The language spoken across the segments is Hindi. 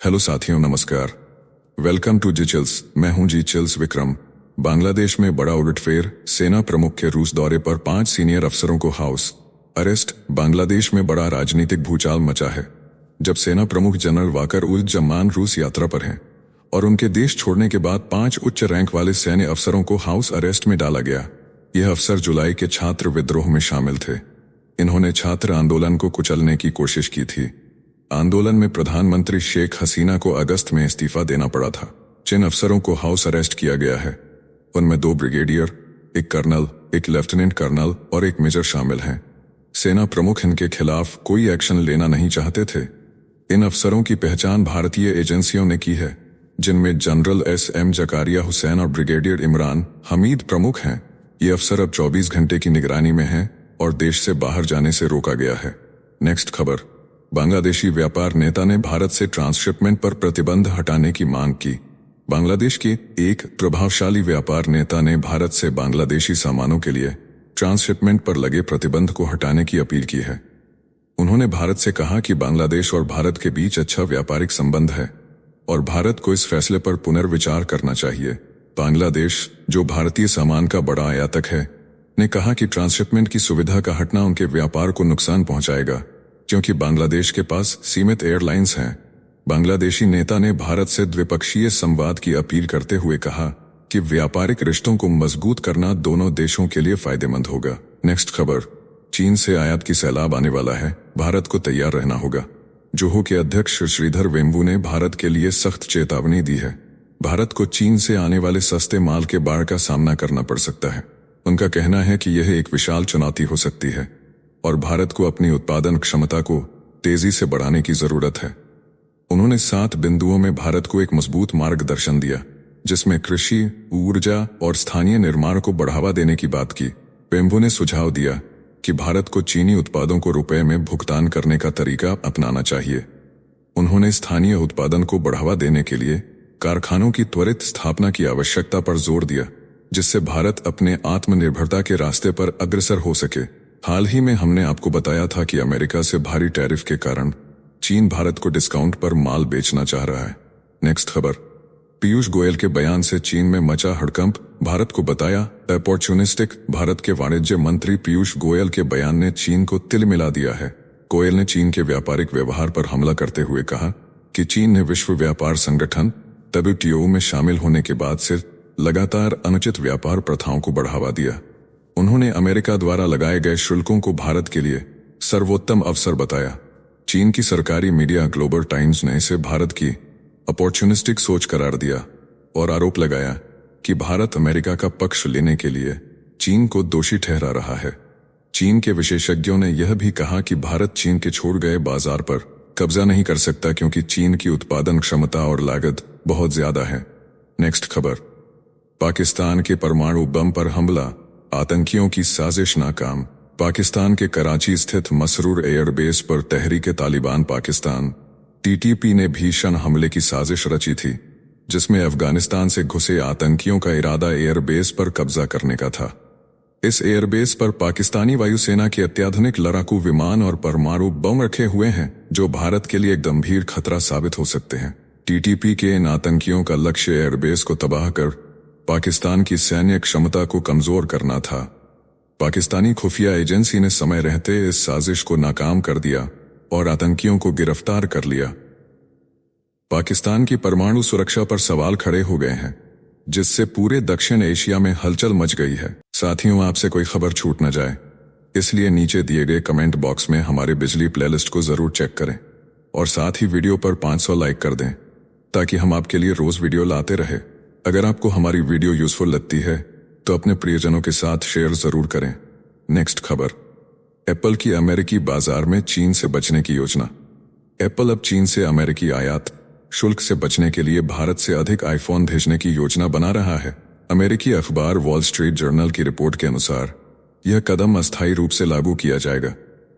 हेलो साथियों, नमस्कार। Welcome to G Chills. मैं हूं जी चिल्स विक्रम। बांग्लादेश में बड़ा उलटफेर, सेना प्रमुख के रूस दौरे पर 5 सीनियर अफसरों को हाउस अरेस्ट। बांग्लादेश में बड़ा राजनीतिक भूचाल मचा है जब सेना प्रमुख जनरल वाकर उल जमान रूस यात्रा पर हैं और उनके देश छोड़ने के बाद 5 उच्च रैंक वाले सैन्य अफसरों को हाउस अरेस्ट में डाला गया। यह अफसर जुलाई के छात्र विद्रोह में शामिल थे। इन्होंने छात्र आंदोलन को कुचलने की कोशिश की थी। आंदोलन में प्रधानमंत्री शेख हसीना को अगस्त में इस्तीफा देना पड़ा था। जिन अफसरों को हाउस अरेस्ट किया गया है उनमें 2 ब्रिगेडियर, 1 कर्नल, 1 लेफ्टिनेंट कर्नल और 1 मेजर शामिल हैं। सेना प्रमुख इनके खिलाफ कोई एक्शन लेना नहीं चाहते थे। इन अफसरों की पहचान भारतीय एजेंसियों ने की है, जिनमें जनरल SM जकारिया हुसैन और ब्रिगेडियर इमरान हमीद प्रमुख हैं। ये अफसर अब 24 घंटे की निगरानी में हैं और देश से बाहर जाने से रोका गया है। नेक्स्ट खबर। बांग्लादेशी व्यापार नेता ने भारत से ट्रांसशिपमेंट पर प्रतिबंध हटाने की मांग की। बांग्लादेश के एक प्रभावशाली व्यापार नेता ने भारत से बांग्लादेशी सामानों के लिए ट्रांसशिपमेंट पर लगे प्रतिबंध को हटाने की अपील की है। उन्होंने भारत से कहा कि बांग्लादेश और भारत के बीच अच्छा व्यापारिक संबंध है और भारत को इस फैसले पर पुनर्विचार करना चाहिए। बांग्लादेश, जो भारतीय सामान का बड़ा आयातक है, ने कहा कि ट्रांसशिपमेंट की सुविधा का हटना उनके व्यापार को नुकसान पहुंचाएगा, क्योंकि बांग्लादेश के पास सीमित एयरलाइंस हैं। बांग्लादेशी नेता ने भारत से द्विपक्षीय संवाद की अपील करते हुए कहा कि व्यापारिक रिश्तों को मजबूत करना दोनों देशों के लिए फायदेमंद होगा। नेक्स्ट खबर। चीन से आयात की सैलाब आने वाला है, भारत को तैयार रहना होगा। जोहो के अध्यक्ष श्रीधर वेम्बू ने भारत के लिए सख्त चेतावनी दी है। भारत को चीन से आने वाले सस्ते माल के बाढ़ का सामना करना पड़ सकता है। उनका कहना है कि यह एक विशाल चुनौती हो सकती है और भारत को अपनी उत्पादन क्षमता को तेजी से बढ़ाने की जरूरत है। उन्होंने 7 बिंदुओं में भारत को एक मजबूत मार्गदर्शन दिया, जिसमें कृषि, ऊर्जा और स्थानीय निर्माण को बढ़ावा देने की बात की। वेम्बू ने सुझाव दिया कि भारत को चीनी उत्पादों को रुपए में भुगतान करने का तरीका अपनाना चाहिए। उन्होंने स्थानीय उत्पादन को बढ़ावा देने के लिए कारखानों की त्वरित स्थापना की आवश्यकता पर जोर दिया, जिससे भारत अपने आत्मनिर्भरता के रास्ते पर अग्रसर हो सके। हाल ही में हमने आपको बताया था कि अमेरिका से भारी टैरिफ के कारण चीन भारत को डिस्काउंट पर माल बेचना चाह रहा है। नेक्स्ट खबर। पीयूष गोयल के बयान से चीन में मचा हड़कंप, भारत को बताया अपॉर्चुनिस्टिक। भारत के वाणिज्य मंत्री पीयूष गोयल के बयान ने चीन को तिल मिला दिया है। गोयल ने चीन के व्यापारिक व्यवहार पर हमला करते हुए कहा कि चीन ने विश्व व्यापार संगठन WTO में शामिल होने के बाद से लगातार अनुचित व्यापार प्रथाओं को बढ़ावा दिया। उन्होंने अमेरिका द्वारा लगाए गए शुल्कों को भारत के लिए सर्वोत्तम अवसर बताया। चीन की सरकारी मीडिया ग्लोबल टाइम्स ने इसे भारत की अपॉर्चुनिस्टिक सोच करार दिया और आरोप लगाया कि भारत अमेरिका का पक्ष लेने के लिए चीन को दोषी ठहरा रहा है। चीन के विशेषज्ञों ने यह भी कहा कि भारत चीन के छोड़ गए बाजार पर कब्जा नहीं कर सकता, क्योंकि चीन की उत्पादन क्षमता और लागत बहुत ज्यादा है। नेक्स्ट खबर। पाकिस्तान के परमाणु बम पर हमला, आतंकियों की साजिश नाकाम। पाकिस्तान के कराची स्थित मसरूर एयरबेस पर तहरीक-ए-तालिबान पाकिस्तान TTP ने भीषण हमले की साजिश रची थी, जिसमें अफगानिस्तान से घुसे आतंकियों का इरादा एयरबेस पर कब्जा करने का था। इस एयरबेस पर पाकिस्तानी वायुसेना के अत्याधुनिक लड़ाकू विमान और परमाणु बम रखे हुए हैं, जो भारत के लिए गंभीर खतरा साबित हो सकते हैं। TTP के इन आतंकियों का लक्ष्य एयरबेस को तबाह कर पाकिस्तान की सैन्य क्षमता को कमजोर करना था। पाकिस्तानी खुफिया एजेंसी ने समय रहते इस साजिश को नाकाम कर दिया और आतंकियों को गिरफ्तार कर लिया। पाकिस्तान की परमाणु सुरक्षा पर सवाल खड़े हो गए हैं, जिससे पूरे दक्षिण एशिया में हलचल मच गई है। साथियों, आपसे कोई खबर छूट न जाए, इसलिए नीचे दिए गए कमेंट बॉक्स में हमारे बिजली प्लेलिस्ट को जरूर चेक करें और साथ ही वीडियो पर 500 लाइक कर दें, ताकि हम आपके लिए रोज वीडियो लाते रहे। अगर आपको हमारी वीडियो यूजफुल लगती है तो अपने प्रियजनों के साथ शेयर जरूर करें। नेक्स्ट खबर। एप्पल की अमेरिकी बाजार में चीन से बचने की योजना। एप्पल अब चीन से अमेरिकी आयात शुल्क से बचने के लिए भारत से अधिक आईफोन भेजने की योजना बना रहा है। अमेरिकी अखबार वॉल स्ट्रीट जर्नल की रिपोर्ट के अनुसार यह कदम अस्थायी रूप से लागू किया जाएगा,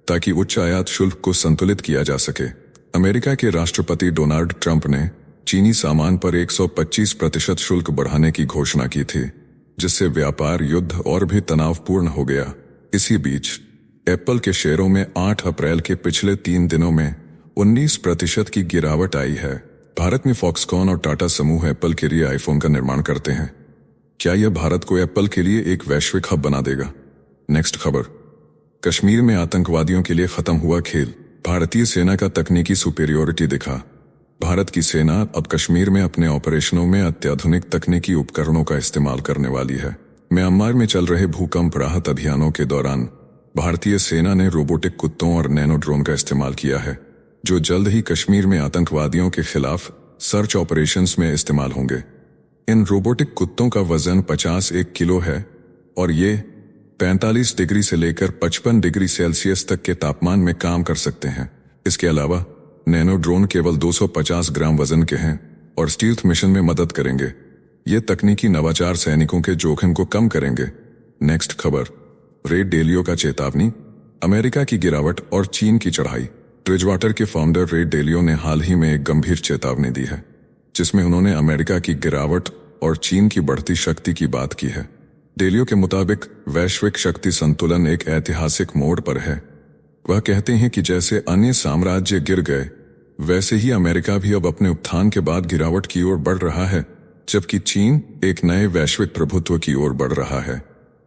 ताकि उच्च आयात शुल्क को संतुलित किया जा सके। अमेरिका के राष्ट्रपति डोनाल्ड ट्रंप ने चीनी सामान पर 125% शुल्क बढ़ाने की घोषणा की थी, जिससे व्यापार युद्ध और भी तनावपूर्ण हो गया। इसी बीच एप्पल के शेयरों में 8 अप्रैल के पिछले 3 दिनों में 19% की गिरावट आई है। भारत में फॉक्सकॉन और टाटा समूह एप्पल के लिए आईफोन का निर्माण करते हैं। क्या यह भारत को एप्पल के लिए एक वैश्विक हब बना देगा? नेक्स्ट खबर, कश्मीर में आतंकवादियों के लिए खत्म हुआ खेल, भारतीय सेना का तकनीकी सुपेरियोरिटी दिखा। भारत की सेना अब कश्मीर में अपने ऑपरेशनों में अत्याधुनिक तकनीकी उपकरणों का इस्तेमाल करने वाली है। म्यांमार में चल रहे भूकंप राहत अभियानों के दौरान भारतीय सेना ने रोबोटिक कुत्तों और नैनो ड्रोन का इस्तेमाल किया है, जो जल्द ही कश्मीर में आतंकवादियों के खिलाफ सर्च ऑपरेशंस में इस्तेमाल होंगे। इन रोबोटिक कुत्तों का वजन 51 किलो है और ये 45 डिग्री से लेकर 55 डिग्री सेल्सियस तक के तापमान में काम कर सकते हैं। इसके अलावा नैनो ड्रोन केवल 250 ग्राम वजन के हैं और स्टील्थ मिशन में मदद करेंगे। ये तकनीकी नवाचार सैनिकों के जोखिम को कम करेंगे। नेक्स्ट खबर, रे डेलियो का चेतावनी, अमेरिका की गिरावट और चीन की चढ़ाई। ब्रिजवाटर के फाउंडर रे डेलियो ने हाल ही में एक गंभीर चेतावनी दी है, जिसमें उन्होंने अमेरिका की गिरावट और चीन की बढ़ती शक्ति की बात की है। डेलियो के मुताबिक वैश्विक शक्ति संतुलन एक ऐतिहासिक मोड़ पर है। वह कहते हैं कि जैसे अन्य साम्राज्य गिर गए, वैसे ही अमेरिका भी अब अपने उत्थान के बाद गिरावट की ओर बढ़ रहा है, जबकि चीन एक नए वैश्विक प्रभुत्व की ओर बढ़ रहा है।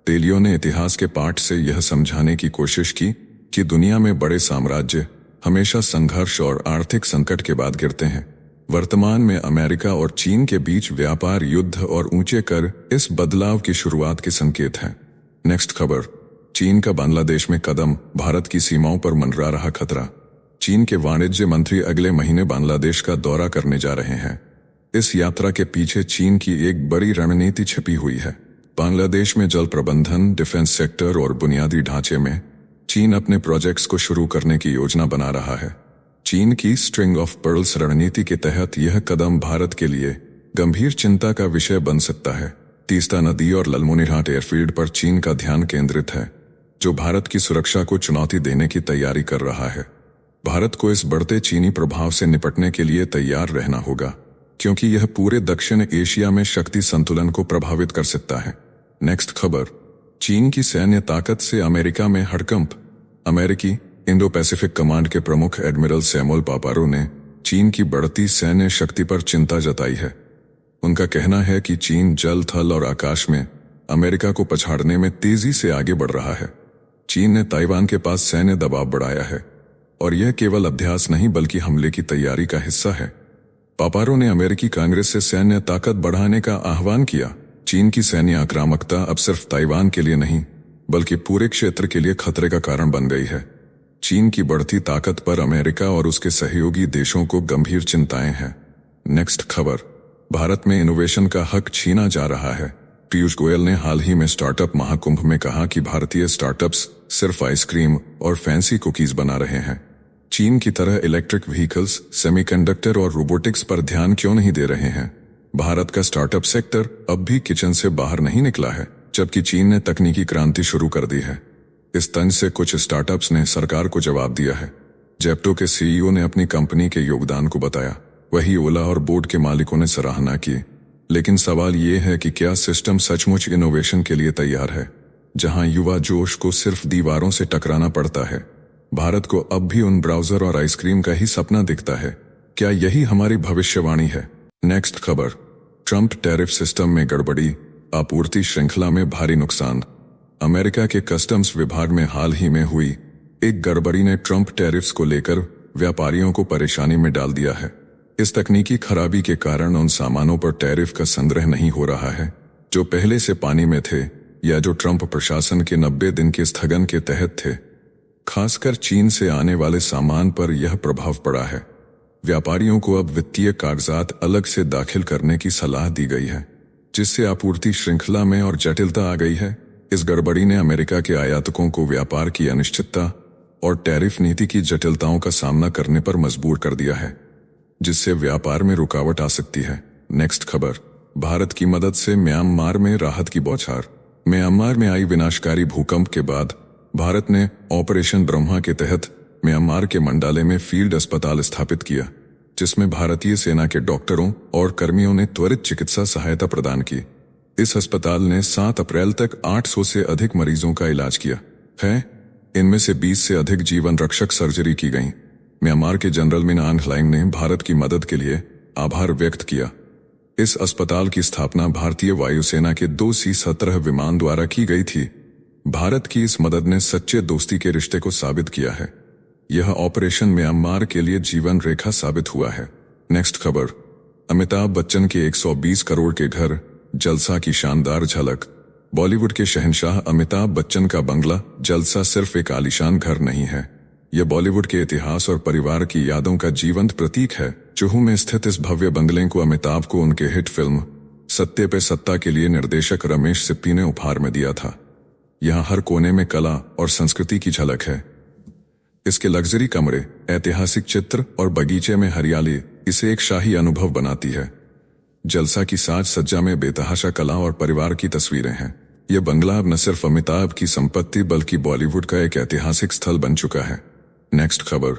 डेलियो ने इतिहास के पाठ से यह समझाने की कोशिश की कि दुनिया में बड़े साम्राज्य हमेशा संघर्ष और आर्थिक संकट के बाद गिरते हैं। वर्तमान में अमेरिका और चीन के बीच व्यापार युद्ध और ऊंचे कर इस बदलाव की शुरुआत के संकेत हैं। नेक्स्ट खबर, चीन का बांग्लादेश में कदम, भारत की सीमाओं पर मंडरा रहा खतरा। चीन के वाणिज्य मंत्री अगले महीने बांग्लादेश का दौरा करने जा रहे हैं। इस यात्रा के पीछे चीन की एक बड़ी रणनीति छिपी हुई है। बांग्लादेश में जल प्रबंधन, डिफेंस सेक्टर और बुनियादी ढांचे में चीन अपने प्रोजेक्ट्स को शुरू करने की योजना बना रहा है। चीन की स्ट्रिंग ऑफ पर्ल्स रणनीति के तहत यह कदम भारत के लिए गंभीर चिंता का विषय बन सकता है। तीस्ता नदी और ललमोनीरहाट एयरफील्ड पर चीन का ध्यान केंद्रित है, जो भारत की सुरक्षा को चुनौती देने की तैयारी कर रहा है। भारत को इस बढ़ते चीनी प्रभाव से निपटने के लिए तैयार रहना होगा, क्योंकि यह पूरे दक्षिण एशिया में शक्ति संतुलन को प्रभावित कर सकता है। नेक्स्ट खबर, चीन की सैन्य ताकत से अमेरिका में हड़कंप। अमेरिकी इंडो पैसिफिक कमांड के प्रमुख एडमिरल सैमुअल पापारो ने चीन की बढ़ती सैन्य शक्ति पर चिंता जताई है। उनका कहना है कि चीन जल, थल और आकाश में अमेरिका को पछाड़ने में तेजी से आगे बढ़ रहा है। चीन ने ताइवान के पास सैन्य दबाव बढ़ाया है और यह केवल अभ्यास नहीं बल्कि हमले की तैयारी का हिस्सा है। पापारो ने अमेरिकी कांग्रेस से सैन्य ताकत बढ़ाने का आह्वान किया। चीन की सैन्य आक्रामकता अब सिर्फ ताइवान के लिए नहीं बल्कि पूरे क्षेत्र के लिए खतरे का कारण बन गई है। चीन की बढ़ती ताकत पर अमेरिका और उसके सहयोगी देशों को गंभीर चिंताएं हैं। नेक्स्ट खबर, भारत में इनोवेशन का हक छीना जा रहा है। पीयूष गोयल ने हाल ही में स्टार्टअप महाकुंभ में कहा कि भारतीय स्टार्टअप्स सिर्फ आइसक्रीम और फैंसी कुकीज बना रहे हैं। चीन की तरह इलेक्ट्रिक व्हीकल्स, सेमीकंडक्टर और रोबोटिक्स पर ध्यान क्यों नहीं दे रहे हैं? भारत का स्टार्टअप सेक्टर अब भी किचन से बाहर नहीं निकला है, जबकि चीन ने तकनीकी क्रांति शुरू कर दी है। इस तंज से कुछ स्टार्टअप्स ने सरकार को जवाब दिया है। जेप्टो के सीईओ ने अपनी कंपनी के योगदान को बताया, वही ओला और बोर्ड के मालिकों ने सराहना की। लेकिन सवाल ये है कि क्या सिस्टम सचमुच इनोवेशन के लिए तैयार है, जहां युवा जोश को सिर्फ दीवारों से टकराना पड़ता है? भारत को अब भी उन ब्राउजर और आइसक्रीम का ही सपना दिखता है। क्या यही हमारी भविष्यवाणी है? नेक्स्ट खबर, ट्रंप टैरिफ सिस्टम में गड़बड़ी, आपूर्ति श्रृंखला में भारी नुकसान। अमेरिका के कस्टम्स विभाग में हाल ही में हुई एक गड़बड़ी ने ट्रंप टैरिफ्स को लेकर व्यापारियों को परेशानी में डाल दिया है। इस तकनीकी खराबी के कारण उन सामानों पर टैरिफ का संग्रह नहीं हो रहा है जो पहले से पानी में थे या जो ट्रंप प्रशासन के 90 दिन के स्थगन के तहत थे। खासकर चीन से आने वाले सामान पर यह प्रभाव पड़ा है। व्यापारियों को अब वित्तीय कागजात अलग से दाखिल करने की सलाह दी गई है, जिससे आपूर्ति श्रृंखला में और जटिलता आ गई है। इस गड़बड़ी ने अमेरिका के आयातकों को व्यापार की अनिश्चितता और टैरिफ नीति की जटिलताओं का सामना करने पर मजबूर कर दिया है, जिससे व्यापार में रुकावट आ सकती है। नेक्स्ट खबर, भारत की मदद से म्यांमार में राहत की बौछार। म्यांमार में आई विनाशकारी भूकंप के बाद भारत ने ऑपरेशन ब्रह्मा के तहत म्यांमार के मंडाले में फील्ड अस्पताल स्थापित किया, जिसमें भारतीय सेना के डॉक्टरों और कर्मियों ने त्वरित चिकित्सा सहायता प्रदान की। इस अस्पताल ने 7 अप्रैल तक 800 से अधिक मरीजों का इलाज किया है। इनमें से 20 से अधिक जीवन रक्षक सर्जरी की गई। म्यांमार के जनरल मिन आंग ह्लाइंग ने भारत की मदद के लिए आभार व्यक्त किया। इस अस्पताल की स्थापना भारतीय वायुसेना के 2 C-17 विमान द्वारा की गई थी। भारत की इस मदद ने सच्चे दोस्ती के रिश्ते को साबित किया है। यह ऑपरेशन म्यांमार के लिए जीवन रेखा साबित हुआ है। नेक्स्ट खबर, अमिताभ बच्चन के 120 करोड़ के घर, जलसा की शानदार झलक। बॉलीवुड के शहंशाह अमिताभ बच्चन का बंगला जलसा सिर्फ एक आलीशान घर नहीं है, यह बॉलीवुड के इतिहास और परिवार की यादों का जीवंत प्रतीक है। जुहू में स्थित इस भव्य बंगले को अमिताभ को उनके हिट फिल्म सत्ते पे सत्ता के लिए निर्देशक रमेश सिप्पी ने उपहार में दिया था। यहाँ हर कोने में कला और संस्कृति की झलक है। इसके लग्जरी कमरे, ऐतिहासिक चित्र और बगीचे में हरियाली इसे एक शाही अनुभव बनाती है। जलसा की साज सज्जा में बेतहाशा कला और परिवार की तस्वीरें हैं। यह बंगला अब न सिर्फ अमिताभ की संपत्ति बल्कि बॉलीवुड का एक ऐतिहासिक स्थल बन चुका है। नेक्स्ट खबर,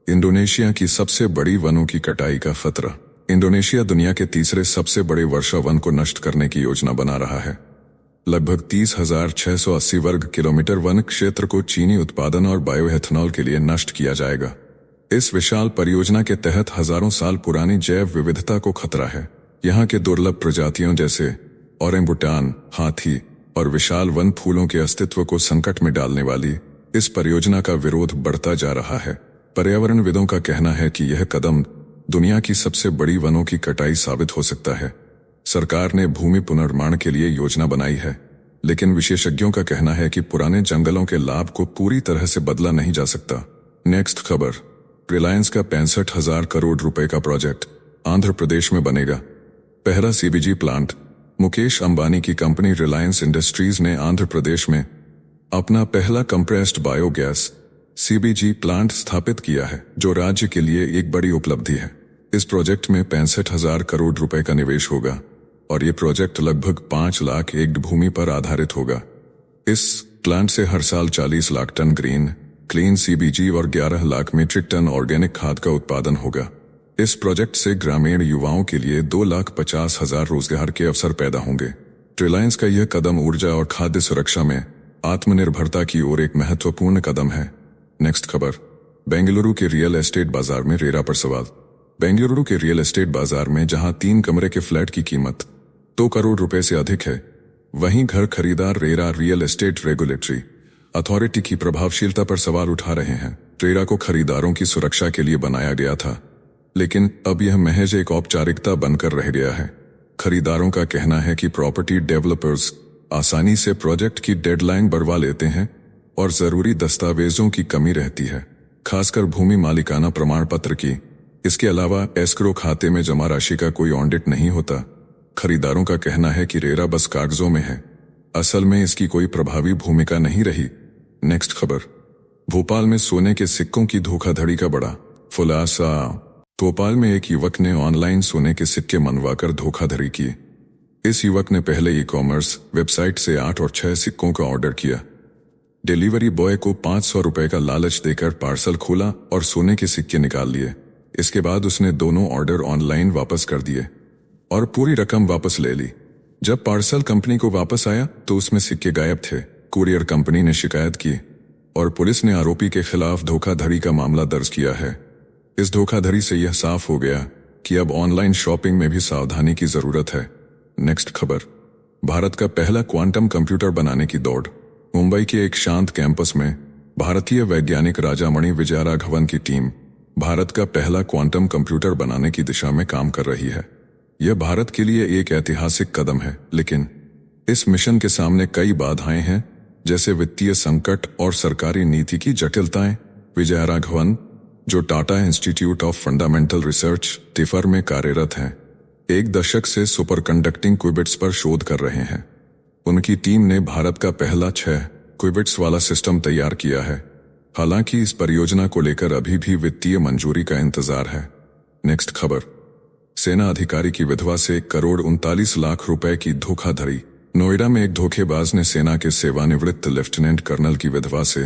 इंडोनेशिया की सबसे बड़ी वनों की कटाई का खतरा। इंडोनेशिया दुनिया के तीसरे सबसे बड़े वर्षा वन को नष्ट करने की योजना बना रहा है। लगभग 30,680 वर्ग किलोमीटर वन क्षेत्र को चीनी उत्पादन और बायोएथेनॉल के लिए नष्ट किया जाएगा। इस विशाल परियोजना के तहत हजारों साल पुरानी जैव विविधता को खतरा है। यहाँ के दुर्लभ प्रजातियों जैसे ओरेंगुटान, हाथी और विशाल वन फूलों के अस्तित्व को संकट में डालने वाली इस परियोजना का विरोध बढ़ता जा रहा है। पर्यावरणविदों का कहना है कि यह कदम दुनिया की सबसे बड़ी वनों की कटाई साबित हो सकता है। सरकार ने भूमि पुनर्निर्माण के लिए योजना बनाई है, लेकिन विशेषज्ञों का कहना है कि पुराने जंगलों के लाभ को पूरी तरह से बदला नहीं जा सकता। नेक्स्ट खबर, रिलायंस का 65,000 करोड़ रुपए का प्रोजेक्ट आंध्र प्रदेश में बनेगा। पहला CBG प्लांट मुकेश अंबानी की कंपनी रिलायंस इंडस्ट्रीज ने आंध्र प्रदेश में अपना पहला कंप्रेस्ड बायोगैस CBG प्लांट स्थापित किया है, जो राज्य के लिए एक बड़ी उपलब्धि है। इस प्रोजेक्ट में 65,000 करोड़ रुपए का निवेश होगा और ये प्रोजेक्ट लगभग 5 लाख एकड़ भूमि पर आधारित होगा। इस प्लांट से हर साल 40 lakh ton green clean CBG और 11 लाख मीट्रिक टन ऑर्गेनिक खाद का उत्पादन होगा। इस प्रोजेक्ट से ग्रामीण युवाओं के लिए 2,50,000 रोजगार के अवसर पैदा होंगे। रिलायंस का यह कदम ऊर्जा और खाद्य सुरक्षा में आत्मनिर्भरता की ओर एक महत्वपूर्ण कदम है। नेक्स्ट खबर, बेंगलुरु के रियल एस्टेट बाजार में रेरा पर सवाल। बेंगलुरु के रियल एस्टेट बाजार में जहां 3 कमरे के फ्लैट की कीमत 2 करोड़ रुपए से अधिक है, वहीं घर खरीदार RERA real estate regulatory authority की प्रभावशीलता पर सवाल उठा रहे हैं। रेरा को खरीदारों की सुरक्षा के लिए बनाया गया था, लेकिन अब यह महज एक औपचारिकता बनकर रह गया है। खरीदारों का कहना है कि प्रॉपर्टी डेवलपर्स आसानी से प्रोजेक्ट की डेडलाइन बढ़वा लेते हैं और जरूरी दस्तावेजों की कमी रहती है, खासकर भूमि मालिकाना प्रमाण पत्र की। इसके अलावा एस्क्रो खाते में जमा राशि का कोई ऑडिट नहीं होता। खरीदारों का कहना है कि रेरा बस कागजों में है, असल में इसकी कोई प्रभावी भूमिका नहीं रही। नेक्स्ट खबर, भोपाल में सोने के सिक्कों की धोखाधड़ी का बड़ा खुलासा। भोपाल में एक युवक ने ऑनलाइन सोने के सिक्के मनवाकर धोखाधड़ी की। इस युवक ने पहले ई-कॉमर्स वेबसाइट से 8 और 6 सिक्कों का ऑर्डर किया। डिलीवरी बॉय को 500 रुपए का लालच देकर पार्सल खोला और सोने के सिक्के निकाल लिए। इसके बाद उसने दोनों ऑर्डर ऑनलाइन वापस कर दिए और पूरी रकम वापस ले ली। जब पार्सल कंपनी को वापस आया तो उसमें सिक्के गायब थे। कुरियर कंपनी ने शिकायत की और पुलिस ने आरोपी के खिलाफ धोखाधड़ी का मामला दर्ज किया है। इस धोखाधड़ी से यह साफ हो गया कि अब ऑनलाइन शॉपिंग में भी सावधानी की जरूरत है। नेक्स्ट खबर, भारत का पहला क्वांटम कंप्यूटर बनाने की दौड़। मुंबई के एक शांत कैंपस में भारतीय वैज्ञानिक राजामणि विजयराघवन की टीम भारत का पहला क्वांटम कंप्यूटर बनाने की दिशा में काम कर रही है। यह भारत के लिए एक ऐतिहासिक कदम है, लेकिन इस मिशन के सामने कई बाधाएं हैं, जैसे वित्तीय संकट और सरकारी नीति की जटिलताएं। विजयराघवन, जो Tata institute of fundamental research tipper में कार्यरत हैं, 1 दशक से सुपरकंडक्टिंग क्यूबिट्स पर शोध कर रहे हैं। उनकी टीम ने भारत का पहला 6 क्यूबिट्स वाला सिस्टम तैयार किया है। हालांकि इस परियोजना को लेकर अभी भी वित्तीय मंजूरी का इंतजार है। नेक्स्ट खबर, सेना अधिकारी की विधवा से 1,39,00,000 रुपए की धोखाधड़ी। नोएडा में एक धोखेबाज ने सेना के सेवानिवृत्त लेफ्टिनेंट कर्नल की विधवा से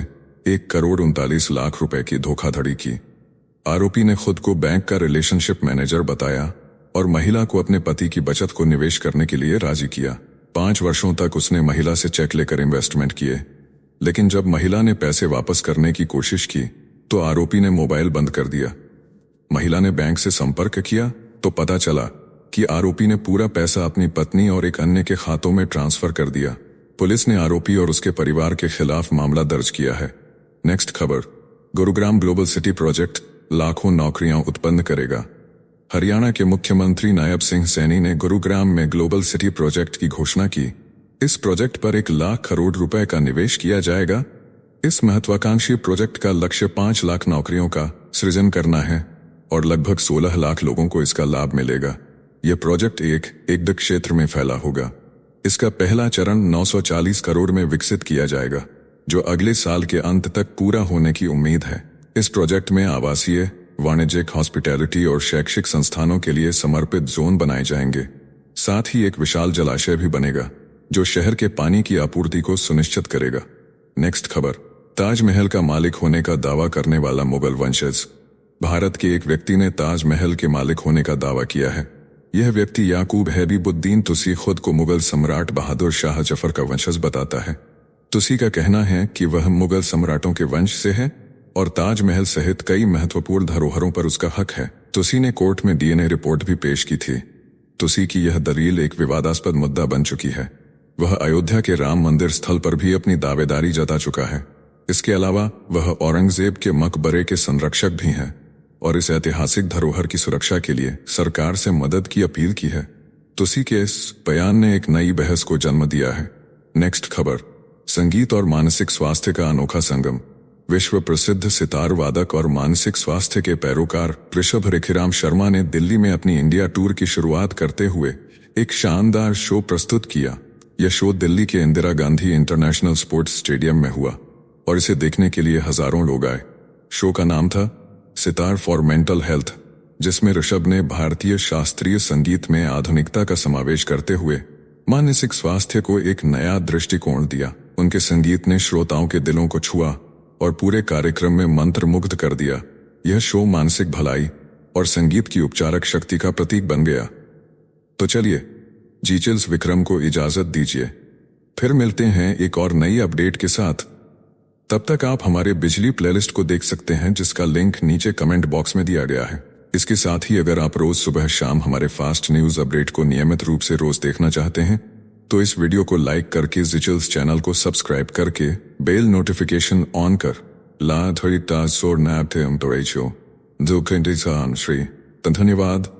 1,39,00,000 रुपए की धोखाधड़ी की। आरोपी ने खुद को बैंक का रिलेशनशिप मैनेजर बताया और महिला को अपने पति की बचत को निवेश करने के लिए राजी किया। 5 वर्षों तक उसने महिला से चेक लेकर इन्वेस्टमेंट किए, लेकिन जब महिला ने पैसे वापस करने की कोशिश की तो आरोपी ने मोबाइल बंद कर दिया। महिला ने बैंक से संपर्क किया तो पता चला कि आरोपी ने पूरा पैसा अपनी पत्नी और एक अन्य के खातों में ट्रांसफर कर दिया। पुलिस ने आरोपी और उसके परिवार के खिलाफ मामला दर्ज किया है। नेक्स्ट खबर, गुरुग्राम ग्लोबल सिटी प्रोजेक्ट लाखों नौकरियां उत्पन्न करेगा। हरियाणा के मुख्यमंत्री नायब सिंह सैनी ने गुरुग्राम में ग्लोबल सिटी प्रोजेक्ट की घोषणा की। इस प्रोजेक्ट पर 1 लाख करोड़ रुपए का निवेश किया जाएगा। इस महत्वाकांक्षी प्रोजेक्ट का लक्ष्य 5 लाख नौकरियों का सृजन करना है और लगभग 16 लाख लोगों को इसका लाभ मिलेगा। यह प्रोजेक्ट एक क्षेत्र में फैला होगा। इसका पहला चरण 940 करोड़ में विकसित किया जाएगा, जो अगले साल के अंत तक पूरा होने की उम्मीद है। इस प्रोजेक्ट में आवासीय, वाणिज्यिक, हॉस्पिटैलिटी और शैक्षिक संस्थानों के लिए समर्पित जोन बनाए जाएंगे। साथ ही एक विशाल जलाशय भी बनेगा, जो शहर के पानी की आपूर्ति को सुनिश्चित करेगा। नेक्स्ट खबर, ताजमहल का मालिक होने का दावा करने वाला मुगल वंशज। भारत के एक व्यक्ति ने ताजमहल के मालिक होने का दावा किया है। यह व्यक्ति याकूब हैबीबुद्दीन तुसी खुद को मुगल सम्राट बहादुर शाह जफर का वंशज बताता है। तुसी का कहना है कि वह मुगल सम्राटों के वंश से है और ताजमहल सहित कई महत्वपूर्ण धरोहरों पर उसका हक है। तुसी ने कोर्ट में डीएनए रिपोर्ट भी पेश की थी। तुसी की यह दलील एक विवादास्पद मुद्दा बन चुकी है। वह अयोध्या के राम मंदिर स्थल पर भी अपनी दावेदारी जता चुका है। इसके अलावा वह औरंगजेब के मकबरे के संरक्षक भी हैं और इस ऐतिहासिक धरोहर की सुरक्षा के लिए सरकार से मदद की अपील की है। तुसी के इस बयान ने एक नई बहस को जन्म दिया है। नेक्स्ट खबर, संगीत और मानसिक स्वास्थ्य का अनोखा संगम। विश्व प्रसिद्ध सितार वादक और मानसिक स्वास्थ्य के पैरोकार ऋषभ रिखीराम शर्मा ने दिल्ली में अपनी इंडिया टूर की शुरुआत करते हुए एक शानदार शो प्रस्तुत किया। यह शो दिल्ली के Indira Gandhi international sports stadium में हुआ और इसे देखने के लिए हजारों लोग आए। शो का नाम था सितार फॉर मेंटल हेल्थ, जिसमें ऋषभ ने भारतीय शास्त्रीय संगीत में आधुनिकता का समावेश करते हुए मानसिक स्वास्थ्य को एक नया दृष्टिकोण दिया। उनके संगीत ने श्रोताओं के दिलों को छुआ और पूरे कार्यक्रम में मंत्रमुग्ध कर दिया। यह शो मानसिक भलाई और संगीत की उपचारक शक्ति का प्रतीक बन गया। तो चलिए, जीचिल्स विक्रम को इजाजत दीजिए। फिर मिलते हैं एक और नई अपडेट के साथ। तब तक आप हमारे बिजली प्लेलिस्ट को देख सकते हैं, जिसका लिंक नीचे कमेंट बॉक्स में दिया गया है। इसके साथ ही अगर आप रोज सुबह शाम हमारे फास्ट न्यूज अपडेट को नियमित रूप से रोज देखना चाहते हैं, तो इस वीडियो को लाइक करके जीचिल्स चैनल को सब्सक्राइब करके बेल नोटिफिकेशन ऑन कर ला धड़िता सोर नैब थे हम तो धन्यवाद।